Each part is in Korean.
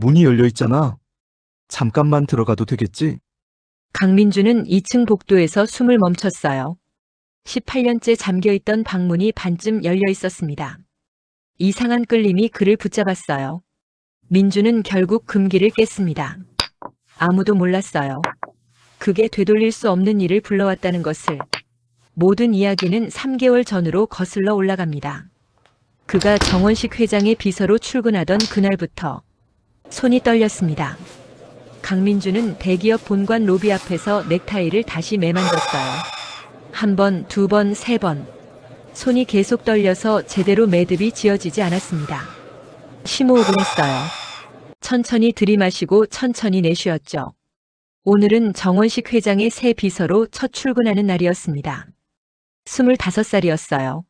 문이 열려 있잖아. 잠깐만 들어가도 되겠지? 강민주는 2층 복도에서 숨을 멈췄어요. 18년째 잠겨있던 방문이 반쯤 열려 있었습니다. 이상한 끌림이 그를 붙잡았어요. 민주는 결국 금기를 깼습니다. 아무도 몰랐어요. 그게 되돌릴 수 없는 일을 불러왔다는 것을. 모든 이야기는 3개월 전으로 거슬러 올라갑니다. 그가 정원식 회장의 비서로 출근하던 그날부터 손이 떨렸습니다. 강민주는 대기업 본관 로비 앞에서 넥타이를 다시 매만졌어요. 한 번, 두 번, 세 번. 손이 계속 떨려서 제대로 매듭이 지어지지 않았습니다. 심호흡을 했어요. 천천히 들이마시고 천천히 내쉬었죠. 오늘은 정원식 회장의 새 비서로 첫 출근하는 날이었습니다. 25살이었어요.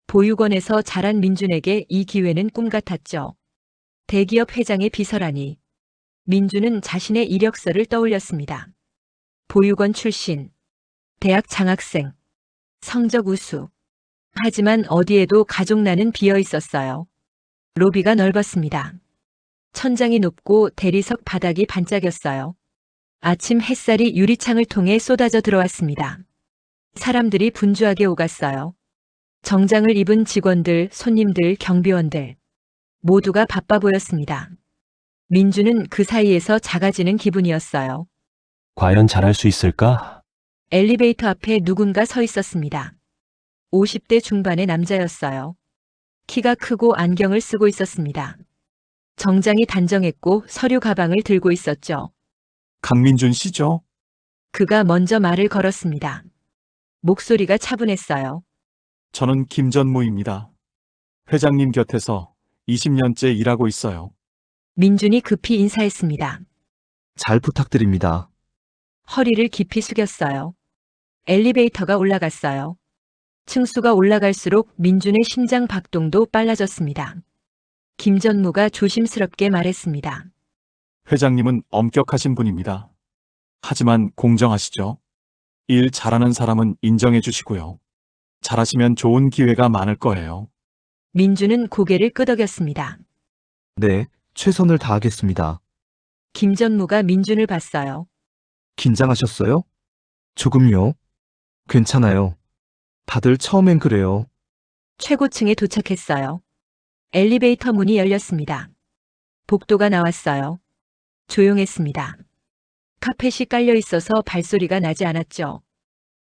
보육원에서 자란 민준에게 이 기회는 꿈 같았죠. 대기업 회장의 비서라니. 민준은 자신의 이력서를 떠올렸습니다. 보육원 출신, 대학 장학생, 성적 우수. 하지만 어디에도 가족란은 비어 있었어요. 로비가 넓었습니다. 천장이 높고 대리석 바닥이 반짝였어요. 아침 햇살이 유리창을 통해 쏟아져 들어왔습니다. 사람들이 분주하게 오갔어요. 정장을 입은 직원들, 손님들, 경비원들. 모두가 바빠 보였습니다. 민주는 그 사이에서 작아지는 기분이었어요. 과연 잘할 수 있을까? 엘리베이터 앞에 누군가 서 있었습니다. 50대 중반의 남자였어요. 키가 크고 안경을 쓰고 있었습니다. 정장이 단정했고 서류 가방을 들고 있었죠. 강민준 씨죠? 그가 먼저 말을 걸었습니다. 목소리가 차분했어요. 저는 김전무입니다. 회장님 곁에서 20년째 일하고 있어요. 민준이 급히 인사했습니다. 잘 부탁드립니다. 허리를 깊이 숙였어요. 엘리베이터가 올라갔어요. 층수가 올라갈수록 민준의 심장 박동도 빨라졌습니다. 김전무가 조심스럽게 말했습니다. 회장님은 엄격하신 분입니다. 하지만 공정하시죠? 일 잘하는 사람은 인정해 주시고요. 잘하시면 좋은 기회가 많을 거예요. 민준은 고개를 끄덕였습니다. 네, 최선을 다하겠습니다. 김전무가 민준을 봤어요. 긴장하셨어요? 조금요. 괜찮아요. 다들 처음엔 그래요. 최고층에 도착했어요. 엘리베이터 문이 열렸습니다. 복도가 나왔어요. 조용했습니다. 카펫이 깔려 있어서 발소리가 나지 않았죠.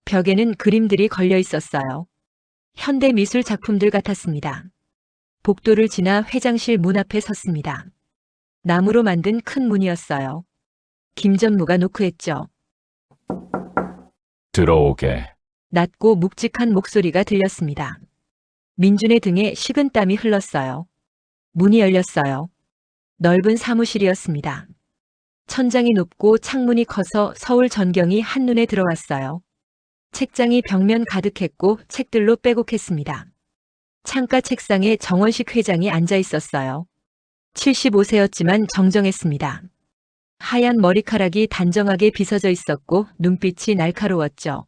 벽에는 그림들이 걸려 있었어요. 현대 미술 작품들 같았습니다. 복도를 지나 회장실 문 앞에 섰습니다. 나무로 만든 큰 문이었어요. 김전무가 노크했죠. 들어오게. 낮고 묵직한 목소리가 들렸습니다. 민준의 등에 식은땀이 흘렀어요. 문이 열렸어요. 넓은 사무실이었습니다. 천장이 높고 창문이 커서 서울 전경이 한눈에 들어왔어요. 책장이 벽면 가득했고 책들로 빼곡했습니다. 창가 책상에 정원식 회장이 앉아 있었어요. 75세였지만 정정했습니다. 하얀 머리카락이 단정하게 빗어져 있었고 눈빛이 날카로웠죠.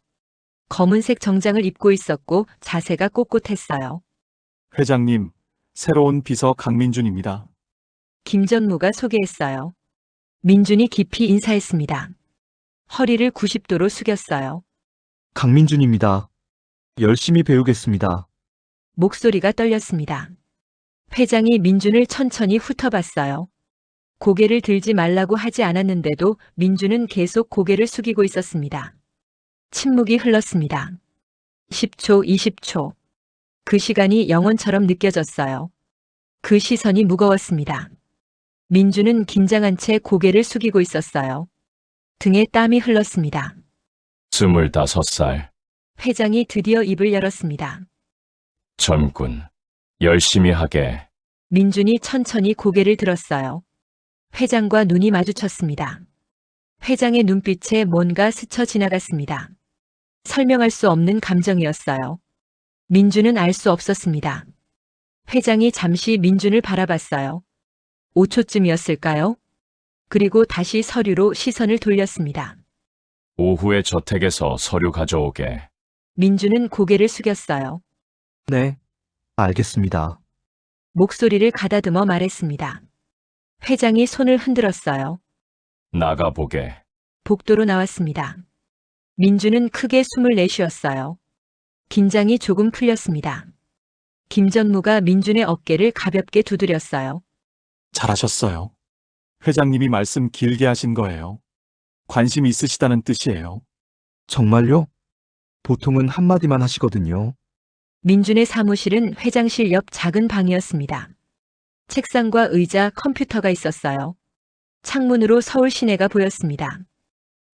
검은색 정장을 입고 있었고 자세가 꼿꼿했어요. 회장님, 새로운 비서 강민준입니다. 김전무가 소개했어요. 민준이 깊이 인사했습니다. 허리를 90도로 숙였어요. 강민준입니다. 열심히 배우겠습니다. 목소리가 떨렸습니다. 회장이 민준을 천천히 훑어봤어요. 고개를 들지 말라고 하지 않았는데도 민준은 계속 고개를 숙이고 있었습니다. 침묵이 흘렀습니다. 10초, 20초. 그 시간이 영원처럼 느껴졌어요. 그 시선이 무거웠습니다. 민준은 긴장한 채 고개를 숙이고 있었어요. 등에 땀이 흘렀습니다. 25살. 회장이 드디어 입을 열었습니다. 젊군. 열심히 하게. 민준이 천천히 고개를 들었어요. 회장과 눈이 마주쳤습니다. 회장의 눈빛에 뭔가 스쳐 지나갔습니다. 설명할 수 없는 감정이었어요. 민준은 알 수 없었습니다. 회장이 잠시 민준을 바라봤어요. 5초쯤이었을까요? 그리고 다시 서류로 시선을 돌렸습니다. 오후에 저택에서 서류 가져오게. 민준은 고개를 숙였어요. 네, 알겠습니다. 목소리를 가다듬어 말했습니다. 회장이 손을 흔들었어요. 나가보게. 복도로 나왔습니다. 민주는 크게 숨을 내쉬었어요. 긴장이 조금 풀렸습니다. 김 전무가 민준의 어깨를 가볍게 두드렸어요. 잘하셨어요. 회장님이 말씀 길게 하신 거예요. 관심 있으시다는 뜻이에요. 정말요? 보통은 한마디만 하시거든요. 민준의 사무실은 회장실 옆 작은 방이었습니다. 책상과 의자, 컴퓨터가 있었어요. 창문으로 서울 시내가 보였습니다.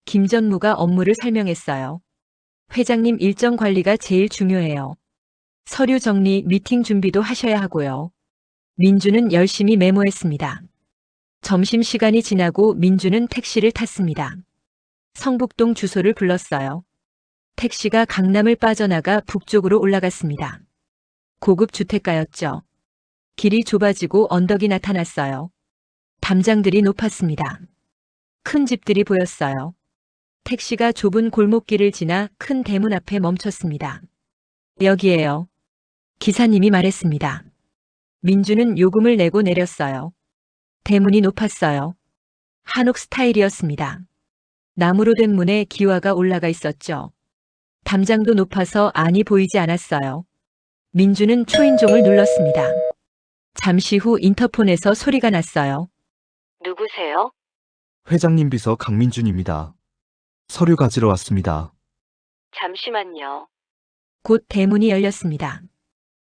김 전무가 업무를 설명했어요. 회장님 일정 관리가 제일 중요해요. 서류 정리, 미팅 준비도 하셔야 하고요. 민주는 열심히 메모했습니다. 점심시간이 지나고 민주는 택시를 탔습니다. 성북동 주소를 불렀어요. 택시가 강남을 빠져나가 북쪽으로 올라갔습니다. 고급 주택가였죠. 길이 좁아지고 언덕이 나타났어요. 담장들이 높았습니다. 큰 집들이 보였어요. 택시가 좁은 골목길을 지나 큰 대문 앞에 멈췄습니다. 여기에요. 기사님이 말했습니다. 민주는 요금을 내고 내렸어요. 대문이 높았어요. 한옥 스타일이었습니다. 나무로 된 문에 기와가 올라가 있었죠. 담장도 높아서 안이 보이지 않았어요. 민주는 초인종을 눌렀습니다. 잠시 후 인터폰에서 소리가 났어요. 누구세요? 회장님 비서 강민준입니다. 서류 가지러 왔습니다. 잠시만요. 곧 대문이 열렸습니다.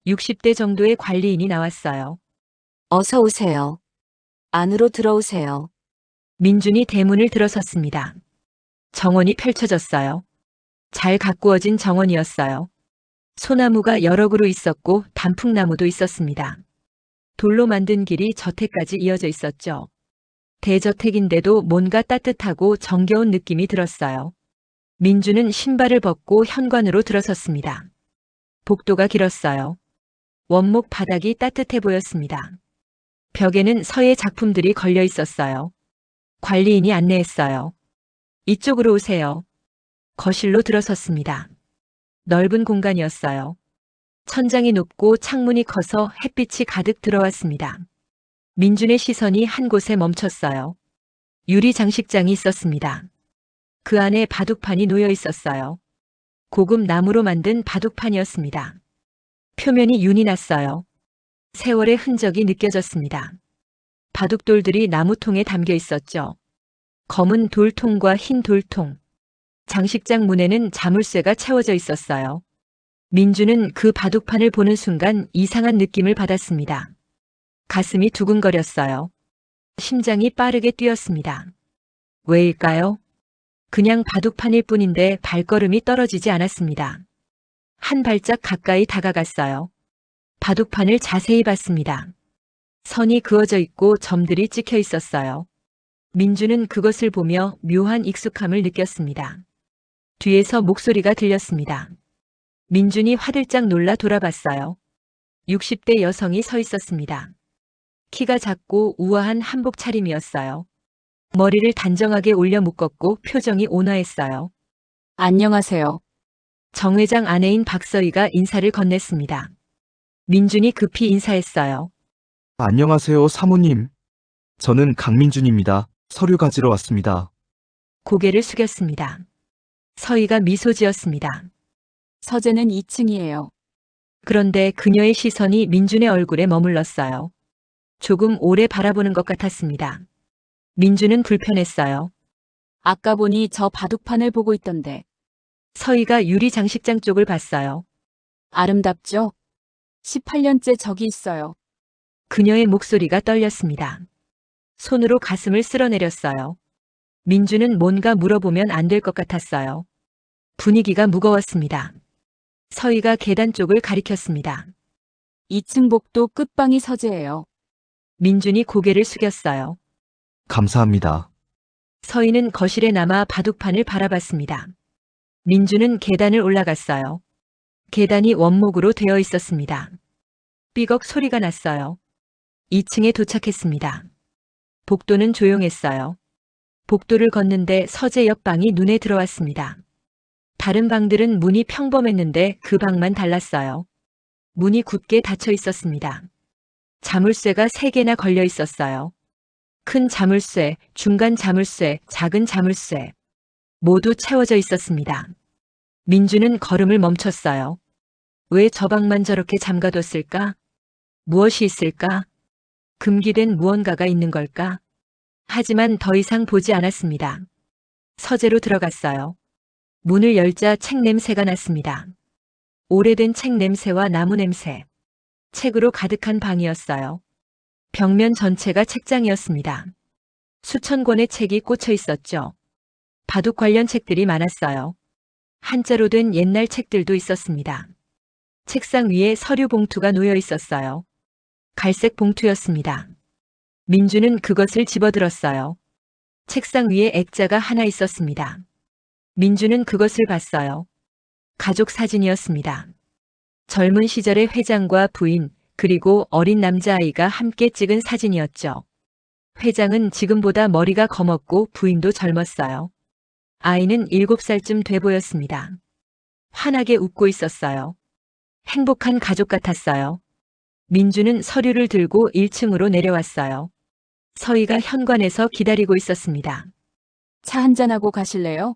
60대 정도의 관리인이 나왔어요. 어서 오세요. 안으로 들어오세요. 민준이 대문을 들어섰습니다. 정원이 펼쳐졌어요. 잘 가꾸어진 정원이었어요. 소나무가 여러 그루 있었고 단풍나무도 있었습니다. 돌로 만든 길이 저택까지 이어져 있었죠. 대저택인데도 뭔가 따뜻하고 정겨운 느낌이 들었어요. 민주는 신발을 벗고 현관으로 들어섰습니다. 복도가 길었어요. 원목 바닥이 따뜻해 보였습니다. 벽에는 서예 작품들이 걸려 있었어요. 관리인이 안내했어요. 이쪽으로 오세요. 거실로 들어섰습니다. 넓은 공간이었어요. 천장이 높고 창문이 커서 햇빛이 가득 들어왔습니다. 민준의 시선이 한 곳에 멈췄어요. 유리 장식장이 있었습니다. 그 안에 바둑판이 놓여 있었어요. 고급 나무로 만든 바둑판이었습니다. 표면이 윤이 났어요. 세월의 흔적이 느껴졌습니다. 바둑돌들이 나무통에 담겨 있었죠. 검은 돌통과 흰 돌통. 장식장 문에는 자물쇠가 채워져 있었어요. 민주는 그 바둑판을 보는 순간 이상한 느낌을 받았습니다. 가슴이 두근거렸어요. 심장이 빠르게 뛰었습니다. 왜일까요? 그냥 바둑판일 뿐인데 발걸음이 떨어지지 않았습니다. 한 발짝 가까이 다가갔어요. 바둑판을 자세히 봤습니다. 선이 그어져 있고 점들이 찍혀 있었어요. 민주는 그것을 보며 묘한 익숙함을 느꼈습니다. 뒤에서 목소리가 들렸습니다. 민준이 화들짝 놀라 돌아봤어요. 60대 여성이 서 있었습니다. 키가 작고 우아한 한복 차림이었어요. 머리를 단정하게 올려 묶었고 표정이 온화했어요. 안녕하세요. 정 회장 아내인 박서희가 인사를 건넸습니다. 민준이 급히 인사했어요. 안녕하세요, 사모님. 저는 강민준입니다. 서류 가지러 왔습니다. 고개를 숙였습니다. 서희가 미소 지었습니다. 서재는 2층이에요. 그런데 그녀의 시선이 민준의 얼굴에 머물렀어요. 조금 오래 바라보는 것 같았습니다. 민준은 불편했어요. 아까 보니 저 바둑판을 보고 있던데. 서희가 유리 장식장 쪽을 봤어요. 아름답죠? 18년째 저기 있어요. 그녀의 목소리가 떨렸습니다. 손으로 가슴을 쓸어내렸어요. 민주는 뭔가 물어보면 안 될 것 같았어요. 분위기가 무거웠습니다. 서희가 계단 쪽을 가리켰습니다. 2층 복도 끝방이 서재예요. 민준이 고개를 숙였어요. 감사합니다. 서희는 거실에 남아 바둑판을 바라봤습니다. 민주는 계단을 올라갔어요. 계단이 원목으로 되어 있었습니다. 삐걱 소리가 났어요. 2층에 도착했습니다. 복도는 조용했어요. 복도를 걷는데 서재 옆 방이 눈에 들어왔습니다. 다른 방들은 문이 평범했는데 그 방만 달랐어요. 문이 굳게 닫혀 있었습니다. 자물쇠가 3개나 걸려 있었어요. 큰 자물쇠, 중간 자물쇠, 작은 자물쇠. 모두 채워져 있었습니다. 민주는 걸음을 멈췄어요. 왜 저 방만 저렇게 잠가뒀을까? 무엇이 있을까? 금기된 무언가가 있는 걸까? 하지만 더 이상 보지 않았습니다. 서재로 들어갔어요. 문을 열자 책 냄새가 났습니다. 오래된 책 냄새와 나무 냄새. 책으로 가득한 방이었어요. 벽면 전체가 책장이었습니다. 수천 권의 책이 꽂혀 있었죠. 바둑 관련 책들이 많았어요. 한자로 된 옛날 책들도 있었습니다. 책상 위에 서류 봉투가 놓여 있었어요. 갈색 봉투였습니다. 민주는 그것을 집어들었어요. 책상 위에 액자가 하나 있었습니다. 민주는 그것을 봤어요. 가족 사진이었습니다. 젊은 시절의 회장과 부인, 그리고 어린 남자아이가 함께 찍은 사진이었죠. 회장은 지금보다 머리가 검었고 부인도 젊었어요. 아이는 7살쯤 돼 보였습니다. 환하게 웃고 있었어요. 행복한 가족 같았어요. 민주는 서류를 들고 1층으로 내려왔어요. 서희가 현관에서 기다리고 있었습니다. 차 한잔하고 가실래요?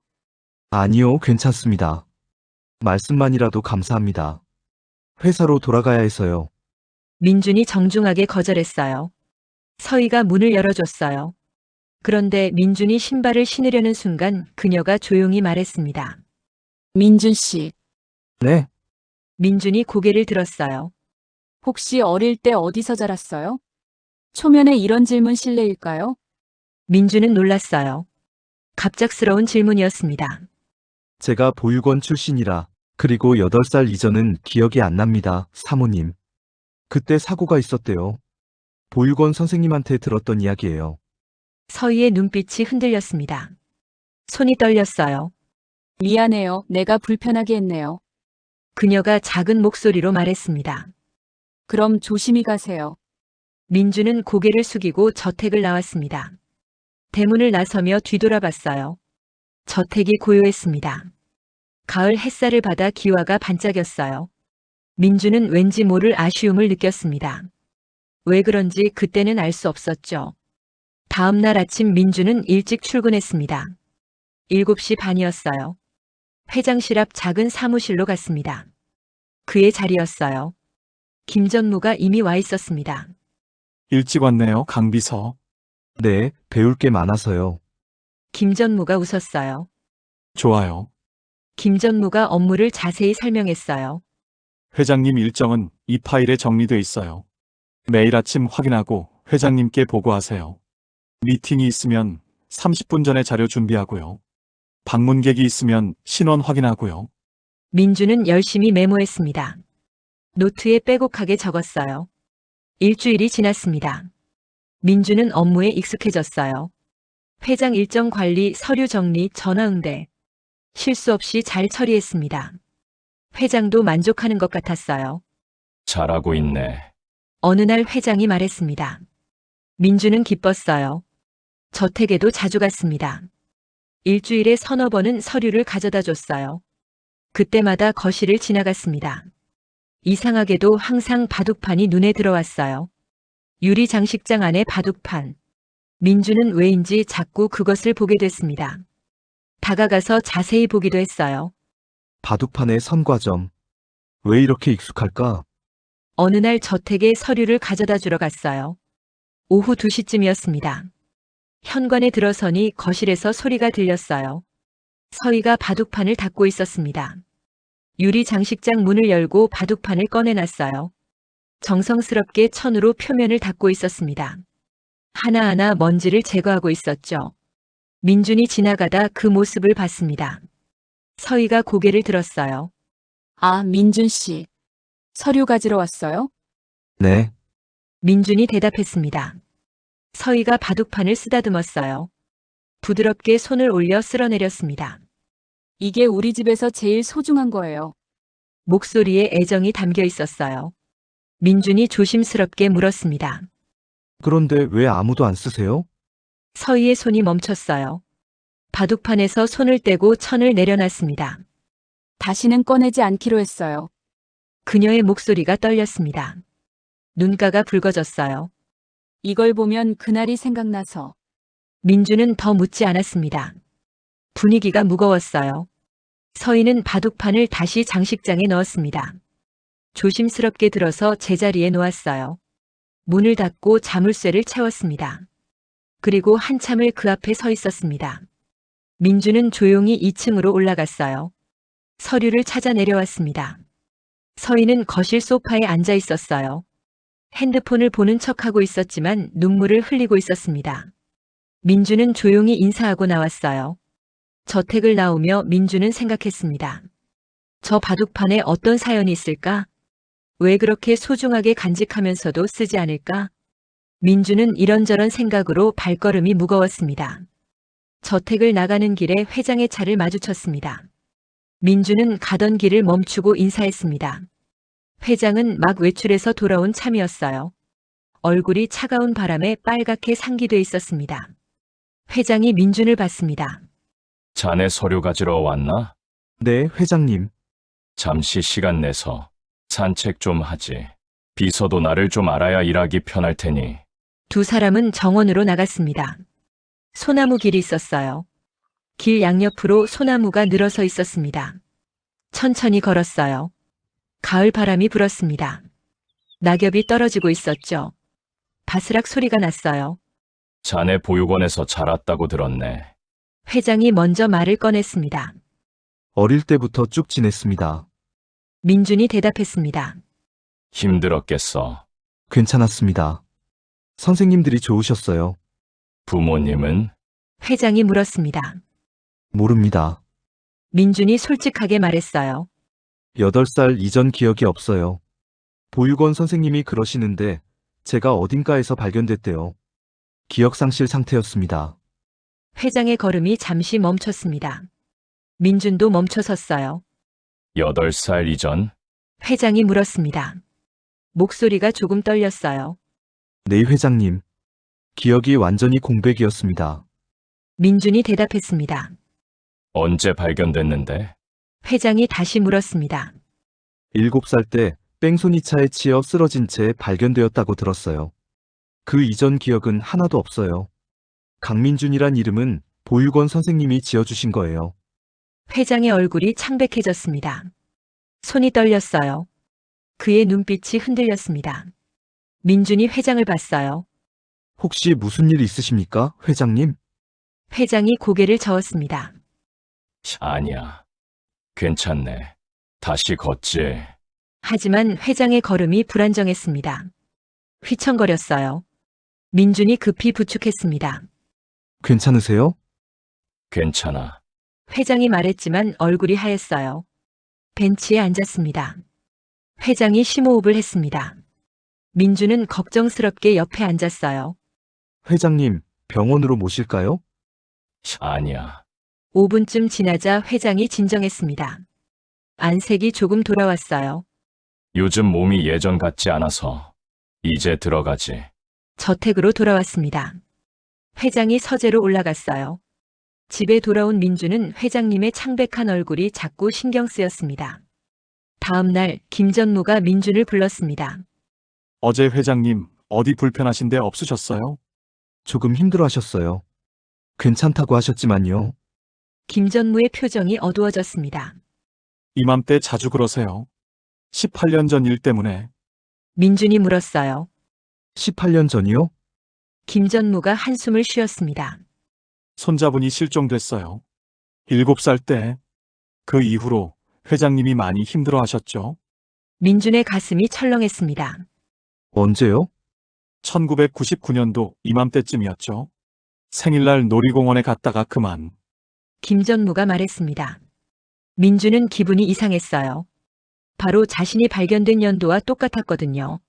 아니요, 괜찮습니다. 말씀만이라도 감사합니다. 회사로 돌아가야 해서요. 민준이 정중하게 거절했어요. 서희가 문을 열어줬어요. 그런데 민준이 신발을 신으려는 순간 그녀가 조용히 말했습니다. 민준 씨, 네, 민준이 고개를 들었어요. 혹시 어릴 때 어디서 자랐어요? 초면에 이런 질문 실례일까요? 민준은 놀랐어요. 갑작스러운 질문이었습니다. 제가 보육원 출신이라, 그리고 8살 이전은 기억이 안 납니다, 사모님. 그때 사고가 있었대요. 보육원 선생님한테 들었던 이야기예요. 서희의 눈빛이 흔들렸습니다. 손이 떨렸어요. 미안해요. 내가 불편하게 했네요. 그녀가 작은 목소리로 말했습니다. 그럼 조심히 가세요. 민주는 고개를 숙이고 저택을 나왔습니다. 대문을 나서며 뒤돌아봤어요. 저택이 고요했습니다. 가을 햇살을 받아 기와가 반짝였어요. 민주는 왠지 모를 아쉬움을 느꼈습니다. 왜 그런지 그때는 알 수 없었죠. 다음 날 아침 민주는 일찍 출근했습니다. 7시 반이었어요. 회장실 앞 작은 사무실로 갔습니다. 그의 자리였어요. 김전무가 이미 와 있었습니다. 일찍 왔네요, 강비서. 네, 배울 게 많아서요. 김전무가 웃었어요. 좋아요. 김전무가 업무를 자세히 설명했어요. 회장님 일정은 이 파일에 정리돼 있어요. 매일 아침 확인하고 회장님께 보고하세요. 미팅이 있으면 30분 전에 자료 준비하고요. 방문객이 있으면 신원 확인하고요. 민주는 열심히 메모했습니다. 노트에 빼곡하게 적었어요. 일주일이 지났습니다. 민주는 업무에 익숙해졌어요. 회장 일정 관리, 서류 정리, 전화 응대. 실수 없이 잘 처리했습니다. 회장도 만족하는 것 같았어요. 잘하고 있네. 어느 날 회장이 말했습니다. 민주는 기뻤어요. 저택에도 자주 갔습니다. 일주일에 서너 번은 서류를 가져다 줬어요. 그때마다 거실을 지나갔습니다. 이상하게도 항상 바둑판이 눈에 들어왔어요. 유리 장식장 안에 바둑판. 민주는 왜인지 자꾸 그것을 보게 됐습니다. 다가가서 자세히 보기도 했어요. 바둑판의 선과점. 왜 이렇게 익숙할까? 어느 날 저택에 서류를 가져다 주러 갔어요. 오후 2시쯤이었습니다. 현관에 들어서니 거실에서 소리가 들렸어요. 서희가 바둑판을 닦고 있었습니다. 유리 장식장 문을 열고 바둑판을 꺼내놨어요. 정성스럽게 천으로 표면을 닦고 있었습니다. 하나하나 먼지를 제거하고 있었죠. 민준이 지나가다 그 모습을 봤습니다. 서희가 고개를 들었어요. 아, 민준 씨. 서류 가지러 왔어요? 네, 민준이 대답했습니다. 서희가 바둑판을 쓰다듬었어요. 부드럽게 손을 올려 쓸어내렸습니다. 이게 우리 집에서 제일 소중한 거예요. 목소리에 애정이 담겨 있었어요. 민준이 조심스럽게 물었습니다. 그런데 왜 아무도 안 쓰세요? 서희의 손이 멈췄어요. 바둑판에서 손을 떼고 천을 내려놨습니다. 다시는 꺼내지 않기로 했어요. 그녀의 목소리가 떨렸습니다. 눈가가 붉어졌어요. 이걸 보면 그날이 생각나서. 민주는 더 묻지 않았습니다. 분위기가 무거웠어요. 서인은 바둑판을 다시 장식장에 넣었습니다. 조심스럽게 들어서 제자리에 놓았어요. 문을 닫고 자물쇠를 채웠습니다. 그리고 한참을 그 앞에 서 있었습니다. 민주는 조용히 2층으로 올라갔어요. 서류를 찾아 내려왔습니다. 서인은 거실 소파에 앉아 있었어요. 핸드폰을 보는 척하고 있었지만 눈물을 흘리고 있었습니다. 민주는 조용히 인사하고 나왔어요. 저택을 나오며 민주는 생각했습니다. 저 바둑판에 어떤 사연이 있을까? 왜 그렇게 소중하게 간직하면서도 쓰지 않을까? 민주는 이런저런 생각으로 발걸음이 무거웠습니다. 저택을 나가는 길에 회장의 차를 마주쳤습니다. 민주는 가던 길을 멈추고 인사했습니다. 회장은 막 외출해서 돌아온 참이었어요. 얼굴이 차가운 바람에 빨갛게 상기돼 있었습니다. 회장이 민준을 봤습니다. 자네 서류 가지러 왔나? 네, 회장님. 잠시 시간 내서 산책 좀 하지. 비서도 나를 좀 알아야 일하기 편할 테니. 두 사람은 정원으로 나갔습니다. 소나무 길이 있었어요. 길 양옆으로 소나무가 늘어서 있었습니다. 천천히 걸었어요. 가을 바람이 불었습니다. 낙엽이 떨어지고 있었죠. 바스락 소리가 났어요. 자네 보육원에서 자랐다고 들었네. 회장이 먼저 말을 꺼냈습니다. 어릴 때부터 쭉 지냈습니다. 민준이 대답했습니다. 힘들었겠어. 괜찮았습니다. 선생님들이 좋으셨어요. 부모님은? 회장이 물었습니다. 모릅니다. 민준이 솔직하게 말했어요. 8살 이전 기억이 없어요. 보육원 선생님이 그러시는데 제가 어딘가에서 발견됐대요. 기억상실 상태였습니다. 회장의 걸음이 잠시 멈췄습니다. 민준도 멈춰 섰어요. 8살 이전? 회장이 물었습니다. 목소리가 조금 떨렸어요. 네, 회장님. 기억이 완전히 공백이었습니다. 민준이 대답했습니다. 언제 발견됐는데? 회장이 다시 물었습니다. 7살 때 뺑소니차에 치여 쓰러진 채 발견되었다고 들었어요. 그 이전 기억은 하나도 없어요. 강민준이란 이름은 보육원 선생님이 지어주신 거예요. 회장의 얼굴이 창백해졌습니다. 손이 떨렸어요. 그의 눈빛이 흔들렸습니다. 민준이 회장을 봤어요. 혹시 무슨 일 있으십니까, 회장님? 회장이 고개를 저었습니다. 아니야. 괜찮네. 다시 걷지. 하지만 회장의 걸음이 불안정했습니다. 휘청거렸어요. 민준이 급히 부축했습니다. 괜찮으세요? 괜찮아. 회장이 말했지만 얼굴이 하였어요. 벤치에 앉았습니다. 회장이 심호흡을 했습니다. 민준은 걱정스럽게 옆에 앉았어요. 회장님, 병원으로 모실까요? 아니야. 5분쯤 지나자 회장이 진정했습니다. 안색이 조금 돌아왔어요. 요즘 몸이 예전 같지 않아서 이제 들어가지. 저택으로 돌아왔습니다. 회장이 서재로 올라갔어요. 집에 돌아온 민주는 회장님의 창백한 얼굴이 자꾸 신경 쓰였습니다. 다음 날 김전무가 민준을 불렀습니다. 어제 회장님 어디 불편하신 데 없으셨어요? 조금 힘들어하셨어요. 괜찮다고 하셨지만요. 김전무의 표정이 어두워졌습니다. 이맘때 자주 그러세요. 18년 전 일 때문에. 민준이 물었어요. 18년 전이요? 김전무가 한숨을 쉬었습니다. 손자분이 실종됐어요. 7살 때. 그 이후로 회장님이 많이 힘들어하셨죠. 민준의 가슴이 철렁했습니다. 언제요? 1999년도 이맘때쯤이었죠. 생일날 놀이공원에 갔다가 그만. 김전무가 말했습니다. 민준은 기분이 이상했어요. 바로 자신이 발견된 연도와 똑같았거든요.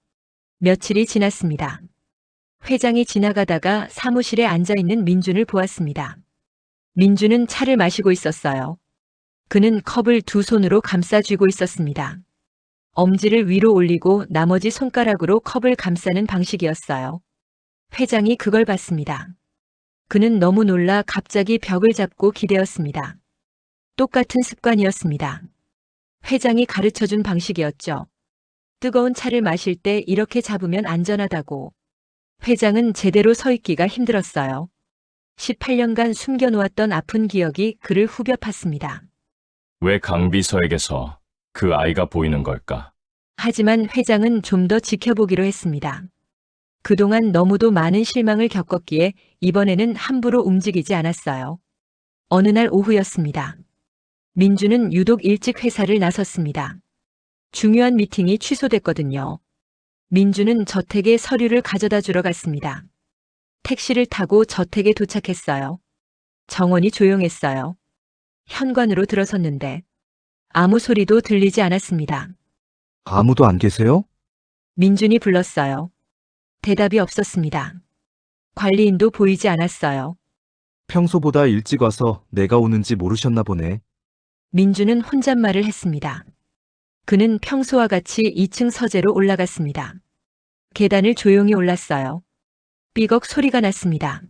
며칠이 지났습니다. 회장이 지나가다가 사무실에 앉아있는 민준을 보았습니다. 민준은 차를 마시고 있었어요. 그는 컵을 두 손으로 감싸 쥐고 있었습니다. 엄지를 위로 올리고 나머지 손가락으로 컵을 감싸는 방식이었어요. 회장이 그걸 봤습니다. 그는 너무 놀라 갑자기 벽을 잡고 기대었습니다. 똑같은 습관이었습니다. 회장이 가르쳐준 방식이었죠. 뜨거운 차를 마실 때 이렇게 잡으면 안전하다고. 회장은 제대로 서 있기가 힘들었어요. 18년간 숨겨놓았던 아픈 기억이 그를 후벼 팠습니다. 왜 강비서에게서 그 아이가 보이는 걸까? 하지만 회장은 좀 더 지켜보기로 했습니다. 그동안 너무도 많은 실망을 겪었기에 이번에는 함부로 움직이지 않았어요. 어느 날 오후였습니다. 민주는 유독 일찍 회사를 나섰습니다. 중요한 미팅이 취소됐거든요. 민주는 저택에 서류를 가져다 주러 갔습니다. 택시를 타고 저택에 도착했어요. 정원이 조용했어요. 현관으로 들어섰는데 아무 소리도 들리지 않았습니다. 아무도 안 계세요? 민준이 불렀어요. 대답이 없었습니다. 관리인도 보이지 않았어요. 평소보다 일찍 와서 내가 오는지 모르셨나 보네. 민주는 혼잣말을 했습니다. 그는 평소와 같이 2층 서재로 올라갔습니다. 계단을 조용히 올랐어요. 삐걱 소리가 났습니다.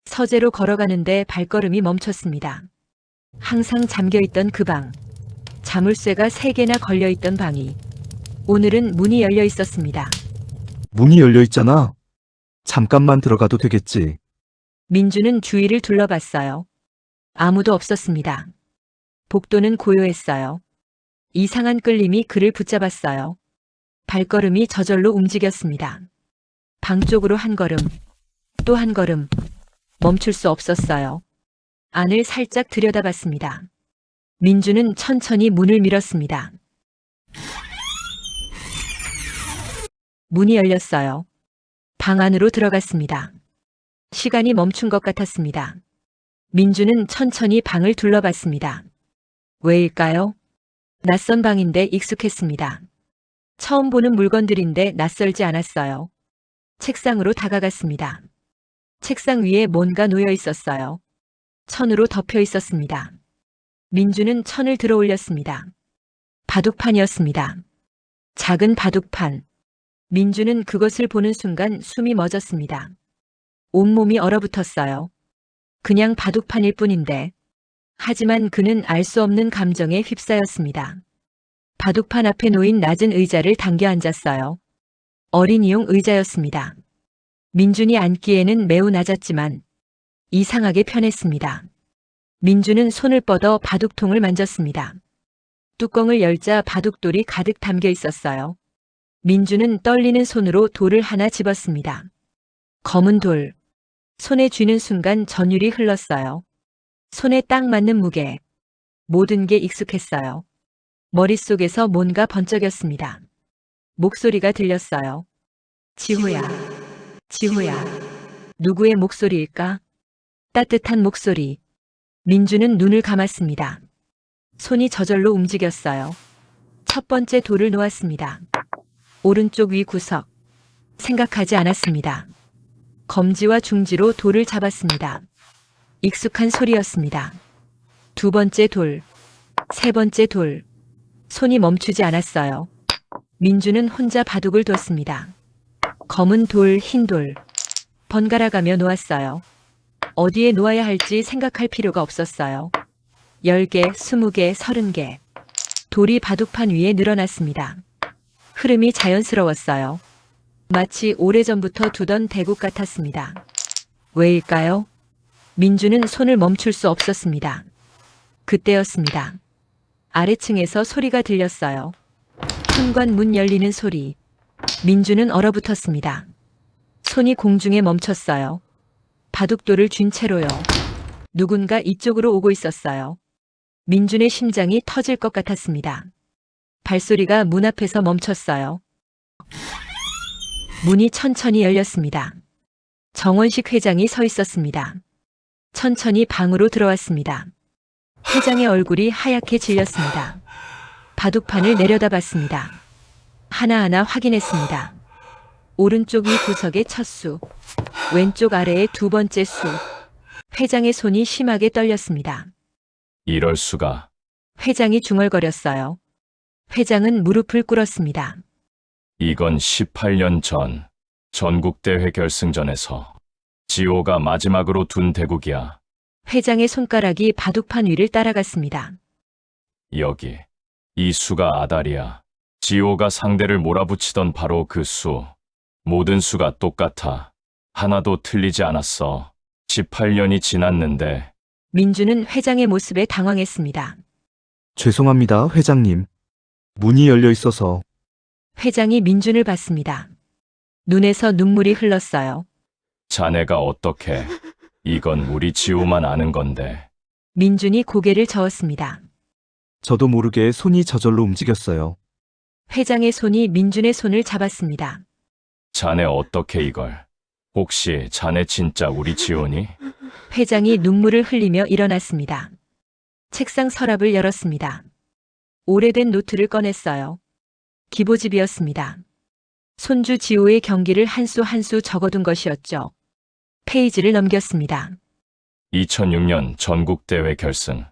서재로 걸어가는데 발걸음이 멈췄습니다. 항상 잠겨있던 그 방. 자물쇠가 3개나 걸려있던 방이 오늘은 문이 열려 있었습니다. 문이 열려 있잖아. 잠깐만 들어가도 되겠지. 민주는 주위를 둘러봤어요. 아무도 없었습니다. 복도는 고요했어요. 이상한 끌림이 그를 붙잡았어요. 발걸음이 저절로 움직였습니다. 방 쪽으로 한 걸음, 또 한 걸음. 멈출 수 없었어요. 안을 살짝 들여다봤습니다. 민주는 천천히 문을 밀었습니다. 문이 열렸어요. 방 안으로 들어갔습니다. 시간이 멈춘 것 같았습니다. 민주는 천천히 방을 둘러봤습니다. 왜일까요? 낯선 방인데 익숙했습니다. 처음 보는 물건들인데 낯설지 않았어요. 책상으로 다가갔습니다. 책상 위에 뭔가 놓여 있었어요. 천으로 덮여 있었습니다. 민주는 천을 들어 올렸습니다. 바둑판이었습니다. 작은 바둑판. 민주는 그것을 보는 순간 숨이 멎었습니다. 온몸이 얼어붙었어요. 그냥 바둑판일 뿐인데. 하지만 그는 알 수 없는 감정에 휩싸였습니다. 바둑판 앞에 놓인 낮은 의자를 당겨 앉았어요. 어린이용 의자였습니다. 민준이 앉기에는 매우 낮았지만 이상하게 편했습니다. 민주는 손을 뻗어 바둑통을 만졌습니다. 뚜껑을 열자 바둑돌이 가득 담겨 있었어요. 민주는 떨리는 손으로 돌을 하나 집었습니다. 검은 돌. 손에 쥐는 순간 전율이 흘렀어요. 손에 딱 맞는 무게. 모든 게 익숙했어요. 머릿속에서 뭔가 번쩍였습니다. 목소리가 들렸어요. 지호야. 지호야. 누구의 목소리일까? 따뜻한 목소리. 민주는 눈을 감았습니다. 손이 저절로 움직였어요. 첫 번째 돌을 놓았습니다. 오른쪽 위 구석. 생각하지 않았습니다. 검지와 중지로 돌을 잡았습니다. 익숙한 소리였습니다. 두 번째 돌. 세 번째 돌. 손이 멈추지 않았어요. 민주는 혼자 바둑을 뒀습니다. 검은 돌, 흰 돌. 번갈아가며 놓았어요. 어디에 놓아야 할지 생각할 필요가 없었어요. 10개, 20개, 30개. 돌이 바둑판 위에 늘어났습니다. 흐름이 자연스러웠어요. 마치 오래전부터 두던 대국 같았습니다. 왜일까요? 민주는 손을 멈출 수 없었습니다. 그때였습니다. 아래층에서 소리가 들렸어요. 현관 문 열리는 소리. 민주는 얼어붙었습니다. 손이 공중에 멈췄어요. 바둑돌을 쥔 채로요. 누군가 이쪽으로 오고 있었어요. 민준의 심장이 터질 것 같았습니다. 발소리가 문 앞에서 멈췄어요. 문이 천천히 열렸습니다. 정원식 회장이 서 있었습니다. 천천히 방으로 들어왔습니다. 회장의 얼굴이 하얗게 질렸습니다. 바둑판을 내려다봤습니다. 하나하나 확인했습니다. 오른쪽 위 구석의 첫 수, 왼쪽 아래의 두 번째 수. 회장의 손이 심하게 떨렸습니다. 이럴 수가. 회장이 중얼거렸어요. 회장은 무릎을 꿇었습니다. 이건 18년 전 전국대회 결승전에서 지호가 마지막으로 둔 대국이야. 회장의 손가락이 바둑판 위를 따라갔습니다. 여기. 이 수가 아달이야. 지호가 상대를 몰아붙이던 바로 그 수. 모든 수가 똑같아. 하나도 틀리지 않았어. 18년이 지났는데 민주는 회장의 모습에 당황했습니다. 죄송합니다, 회장님. 문이 열려 있어서. 회장이 민준을 봤습니다. 눈에서 눈물이 흘렀어요. 자네가 어떻게? 이건 우리 지호만 아는 건데. 민준이 고개를 저었습니다. 저도 모르게 손이 저절로 움직였어요. 회장의 손이 민준의 손을 잡았습니다. 자네 어떻게 이걸? 혹시 자네 진짜 우리 지호니? 회장이 눈물을 흘리며 일어났습니다. 책상 서랍을 열었습니다. 오래된 노트를 꺼냈어요. 기보집이었습니다. 손주 지호의 경기를 한 수 한 수 적어둔 것이었죠. 페이지를 넘겼습니다. 2006년 전국대회 결승.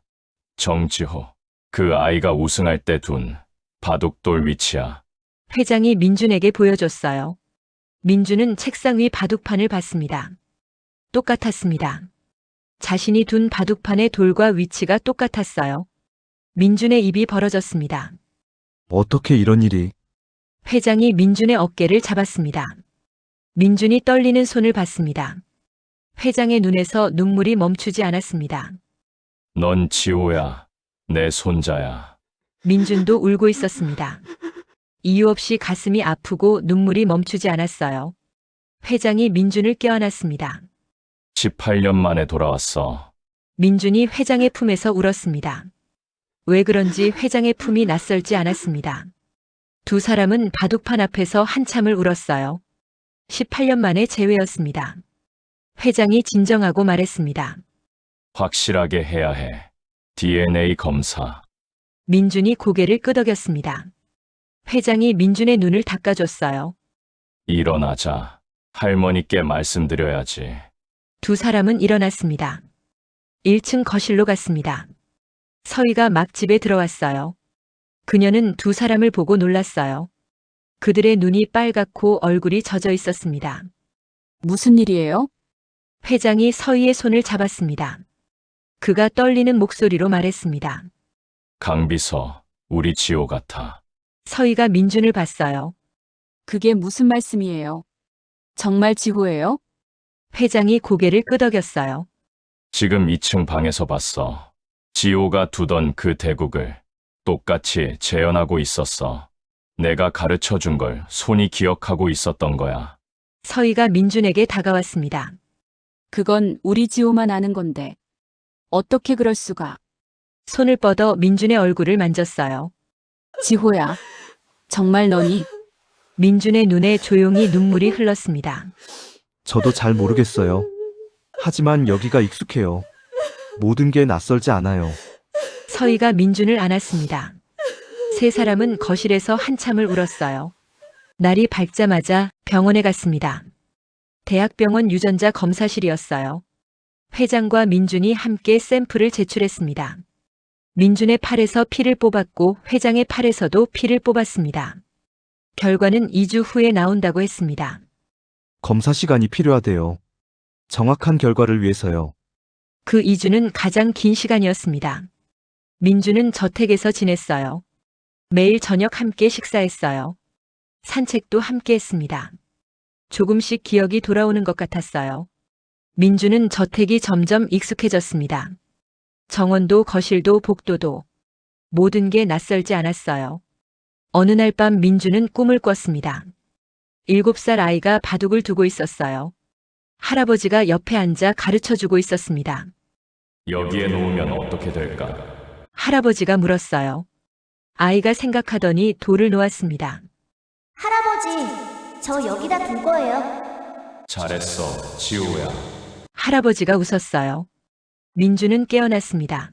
정지호. 그 아이가 우승할 때 둔 바둑돌 위치야. 회장이 민준에게 보여줬어요. 민준은 책상 위 바둑판을 봤습니다. 똑같았습니다. 자신이 둔 바둑판의 돌과 위치가 똑같았어요. 민준의 입이 벌어졌습니다. 어떻게 이런 일이? 회장이 민준의 어깨를 잡았습니다. 민준이 떨리는 손을 봤습니다. 회장의 눈에서 눈물이 멈추지 않았습니다. 넌 지호야. 내 손자야. 민준도 울고 있었습니다. 이유 없이 가슴이 아프고 눈물이 멈추지 않았어요. 회장이 민준을 껴안았습니다. 18년 만에 돌아왔어. 민준이 회장의 품에서 울었습니다. 왜 그런지 회장의 품이 낯설지 않았습니다. 두 사람은 바둑판 앞에서 한참을 울었어요. 18년 만에 재회였습니다. 회장이 진정하고 말했습니다. 확실하게 해야 해. DNA 검사. 민준이 고개를 끄덕였습니다. 회장이 민준의 눈을 닦아줬어요. 일어나자. 할머니께 말씀드려야지. 두 사람은 일어났습니다. 1층 거실로 갔습니다. 서희가 막 집에 들어왔어요. 그녀는 두 사람을 보고 놀랐어요. 그들의 눈이 빨갛고 얼굴이 젖어 있었습니다. 무슨 일이에요? 회장이 서희의 손을 잡았습니다. 그가 떨리는 목소리로 말했습니다. 강비서, 우리 지호 같아. 서희가 민준을 봤어요. 그게 무슨 말씀이에요? 정말 지호예요? 회장이 고개를 끄덕였어요. 지금 2층 방에서 봤어. 지호가 두던 그 대국을 똑같이 재현하고 있었어. 내가 가르쳐 준 걸 손이 기억하고 있었던 거야. 서희가 민준에게 다가왔습니다. 그건 우리 지호만 아는 건데. 어떻게 그럴 수가? 손을 뻗어 민준의 얼굴을 만졌어요. 지호야. 정말 너니? 민준의 눈에 조용히 눈물이 흘렀습니다. 저도 잘 모르겠어요. 하지만 여기가 익숙해요. 모든 게 낯설지 않아요. 서희가 민준을 안았습니다. 세 사람은 거실에서 한참을 울었어요. 날이 밝자마자 병원에 갔습니다. 대학병원 유전자 검사실이었어요. 회장과 민준이 함께 샘플을 제출했습니다. 민준의 팔에서 피를 뽑았고 회장의 팔에서도 피를 뽑았습니다. 결과는 2주 후에 나온다고 했습니다. 검사 시간이 필요하대요. 정확한 결과를 위해서요. 그 2주는 가장 긴 시간이었습니다. 민준은 저택에서 지냈어요. 매일 저녁 함께 식사했어요. 산책도 함께 했습니다. 조금씩 기억이 돌아오는 것 같았어요. 민준은 저택이 점점 익숙해졌습니다. 정원도 거실도 복도도 모든 게 낯설지 않았어요. 어느 날 밤 민준은 꿈을 꿨습니다. 7살 아이가 바둑을 두고 있었어요. 할아버지가 옆에 앉아 가르쳐주고 있었습니다. 여기에 놓으면 어떻게 될까? 할아버지가 물었어요. 아이가 생각하더니 돌을 놓았습니다. 할아버지, 저 여기다 둘 거예요. 잘했어, 지호야. 할아버지가 웃었어요. 민준은 깨어났습니다.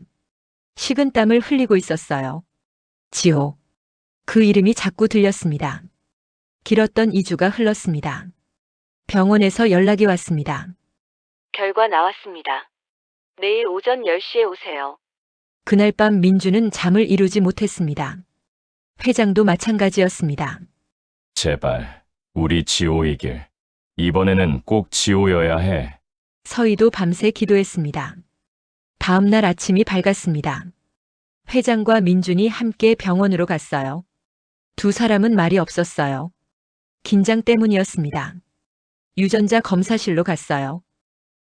식은땀을 흘리고 있었어요. 지호. 그 이름이 자꾸 들렸습니다. 길었던 2주가 흘렀습니다. 병원에서 연락이 왔습니다. 결과 나왔습니다. 내일 오전 10시에 오세요. 그날 밤 민준은 잠을 이루지 못했습니다. 회장도 마찬가지였습니다. 제발, 우리 지호이길. 이번에는 꼭 지호여야 해. 서희도 밤새 기도했습니다. 다음 날 아침이 밝았습니다. 회장과 민준이 함께 병원으로 갔어요. 두 사람은 말이 없었어요. 긴장 때문이었습니다. 유전자 검사실로 갔어요.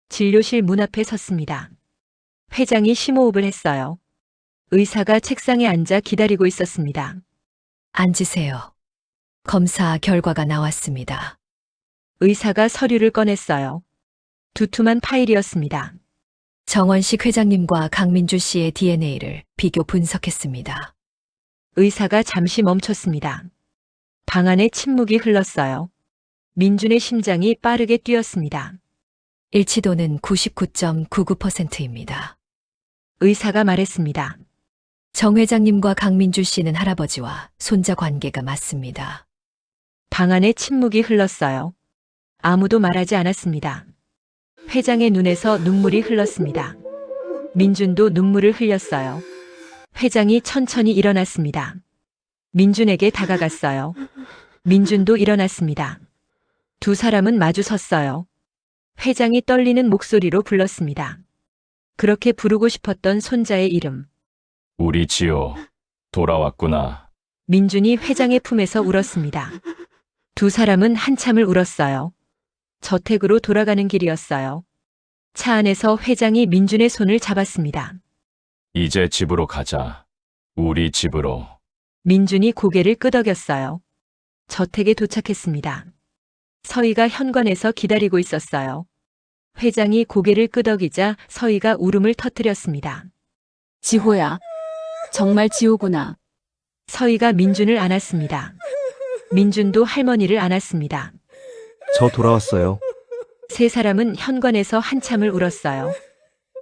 진료실 문 앞에 섰습니다. 회장이 심호흡을 했어요. 의사가 책상에 앉아 기다리고 있었습니다. 앉으세요. 검사 결과가 나왔습니다. 의사가 서류를 꺼냈어요. 두툼한 파일이었습니다. 정원식 회장님과 강민주 씨의 DNA를 비교 분석했습니다. 의사가 잠시 멈췄습니다. 방 안에 침묵이 흘렀어요. 민준의 심장이 빠르게 뛰었습니다. 일치도는 99.99%입니다. 의사가 말했습니다. 정 회장님과 강민주 씨는 할아버지와 손자 관계가 맞습니다. 방 안에 침묵이 흘렀어요. 아무도 말하지 않았습니다. 회장의 눈에서 눈물이 흘렀습니다. 민준도 눈물을 흘렸어요. 회장이 천천히 일어났습니다. 민준에게 다가갔어요. 민준도 일어났습니다. 두 사람은 마주 섰어요. 회장이 떨리는 목소리로 불렀습니다. 그렇게 부르고 싶었던 손자의 이름. 우리 지호, 돌아왔구나. 민준이 회장의 품에서 울었습니다. 두 사람은 한참을 울었어요. 저택으로 돌아가는 길이었어요. 차 안에서 회장이 민준의 손을 잡았습니다. 이제 집으로 가자. 우리 집으로. 민준이 고개를 끄덕였어요. 저택에 도착했습니다. 서희가 현관에서 기다리고 있었어요. 회장이 고개를 끄덕이자 서희가 울음을 터뜨렸습니다. 지호야. 정말 지호구나. 서희가 민준을 안았습니다. 민준도 할머니를 안았습니다. 저 돌아왔어요. 세 사람은 현관에서 한참을 울었어요.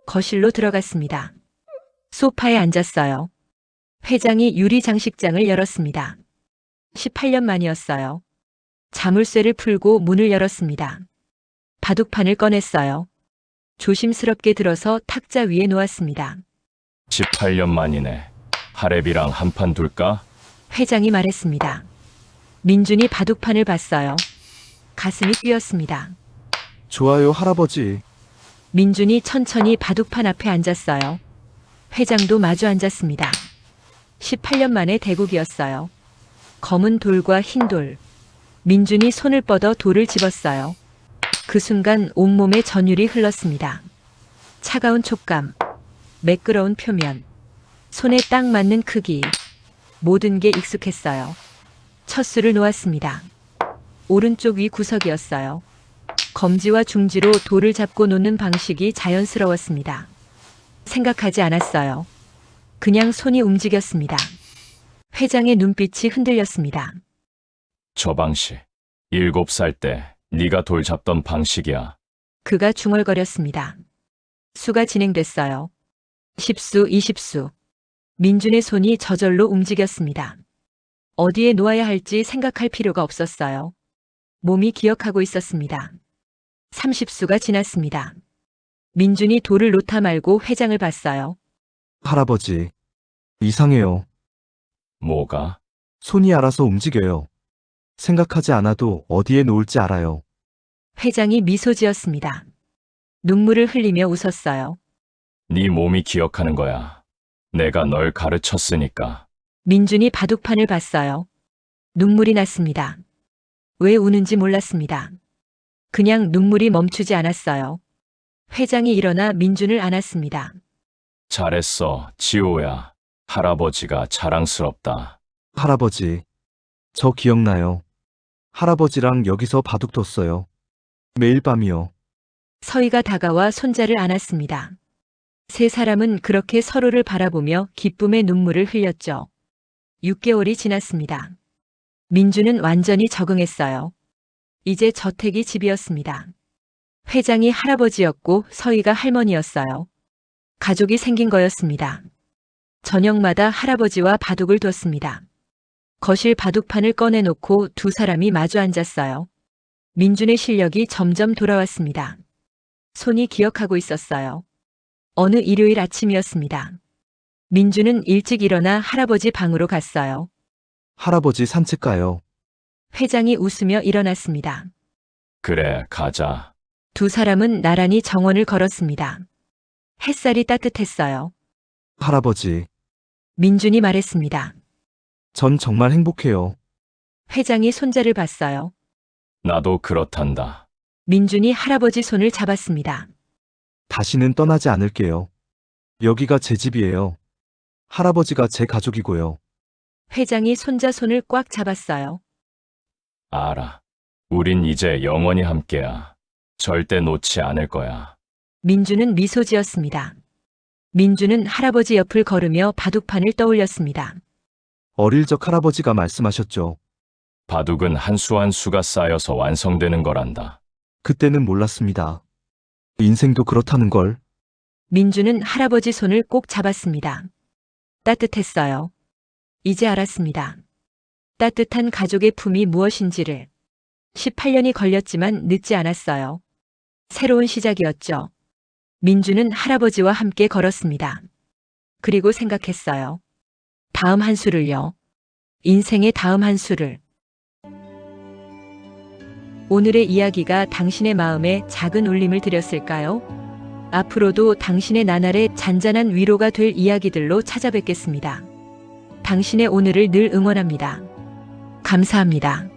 거실로 들어갔습니다. 소파에 앉았어요. 회장이 유리 장식장을 열었습니다. 18년 만이었어요. 자물쇠를 풀고 문을 열었습니다. 바둑판을 꺼냈어요. 조심스럽게 들어서 탁자 위에 놓았습니다. 18년 만이네. 하랩이랑 한판 둘까? 회장이 말했습니다. 민준이 바둑판을 봤어요. 가슴이 뛰었습니다. 좋아요, 할아버지. 민준이 천천히 바둑판 앞에 앉았어요. 회장도 마주 앉았습니다. 18년 만의 대국이었어요. 검은 돌과 흰 돌. 민준이 손을 뻗어 돌을 집었어요. 그 순간 온몸에 전율이 흘렀습니다. 차가운 촉감, 매끄러운 표면, 손에 딱 맞는 크기, 모든 게 익숙했어요. 첫 수를 놓았습니다. 오른쪽 위 구석이었어요. 검지와 중지로 돌을 잡고 놓는 방식이 자연스러웠습니다. 생각하지 않았어요. 그냥 손이 움직였습니다. 회장의 눈빛이 흔들렸습니다. 저 방식. 7살 때 네가 돌 잡던 방식이야. 그가 중얼거렸습니다. 수가 진행됐어요. 10수, 20수. 민준의 손이 저절로 움직였습니다. 어디에 놓아야 할지 생각할 필요가 없었어요. 몸이 기억하고 있었습니다. 30수가 지났습니다. 민준이 돌을 놓다 말고 회장을 봤어요. 할아버지. 이상해요. 뭐가? 손이 알아서 움직여요. 생각하지 않아도 어디에 놓을지 알아요. 회장이 미소 지었습니다. 눈물을 흘리며 웃었어요. 네 몸이 기억하는 거야. 내가 널 가르쳤으니까. 민준이 바둑판을 봤어요. 눈물이 났습니다. 왜 우는지 몰랐습니다. 그냥 눈물이 멈추지 않았어요. 회장이 일어나 민준을 안았습니다. 잘했어, 지호야. 할아버지가 자랑스럽다. 할아버지. 저 기억나요. 할아버지랑 여기서 바둑 뒀어요. 매일 밤이요. 서희가 다가와 손자를 안았습니다. 세 사람은 그렇게 서로를 바라보며 기쁨의 눈물을 흘렸죠. 6개월이 지났습니다. 민주는 완전히 적응했어요. 이제 저택이 집이었습니다. 회장이 할아버지였고 서희가 할머니였어요. 가족이 생긴 거였습니다. 저녁마다 할아버지와 바둑을 뒀습니다. 거실 바둑판을 꺼내놓고 두 사람이 마주 앉았어요. 민준의 실력이 점점 돌아왔습니다. 손이 기억하고 있었어요. 어느 일요일 아침이었습니다. 민준은 일찍 일어나 할아버지 방으로 갔어요. 할아버지 산책 가요. 회장이 웃으며 일어났습니다. 그래, 가자. 두 사람은 나란히 정원을 걸었습니다. 햇살이 따뜻했어요. 할아버지. 민준이 말했습니다. 전 정말 행복해요. 회장이 손자를 봤어요. 나도 그렇단다. 민준이 할아버지 손을 잡았습니다. 다시는 떠나지 않을게요. 여기가 제 집이에요. 할아버지가 제 가족이고요. 회장이 손자 손을 꽉 잡았어요. 알아. 우린 이제 영원히 함께야. 절대 놓지 않을 거야. 민주는 미소 지었습니다. 민주는 할아버지 옆을 걸으며 바둑판을 떠올렸습니다. 어릴 적 할아버지가 말씀하셨죠. 바둑은 한 수 한 수가 쌓여서 완성되는 거란다. 그때는 몰랐습니다. 인생도 그렇다는 걸. 민주는 할아버지 손을 꼭 잡았습니다. 따뜻했어요. 이제 알았습니다. 따뜻한 가족의 품이 무엇인지를. 18년이 걸렸지만 늦지 않았어요. 새로운 시작이었죠. 민주는 할아버지와 함께 걸었습니다. 그리고 생각했어요. 다음 한 수를요. 인생의 다음 한 수를. 오늘의 이야기가 당신의 마음에 작은 울림을 드렸을까요? 앞으로도 당신의 나날에 잔잔한 위로가 될 이야기들로 찾아뵙겠습니다. 당신의 오늘을 늘 응원합니다. 감사합니다.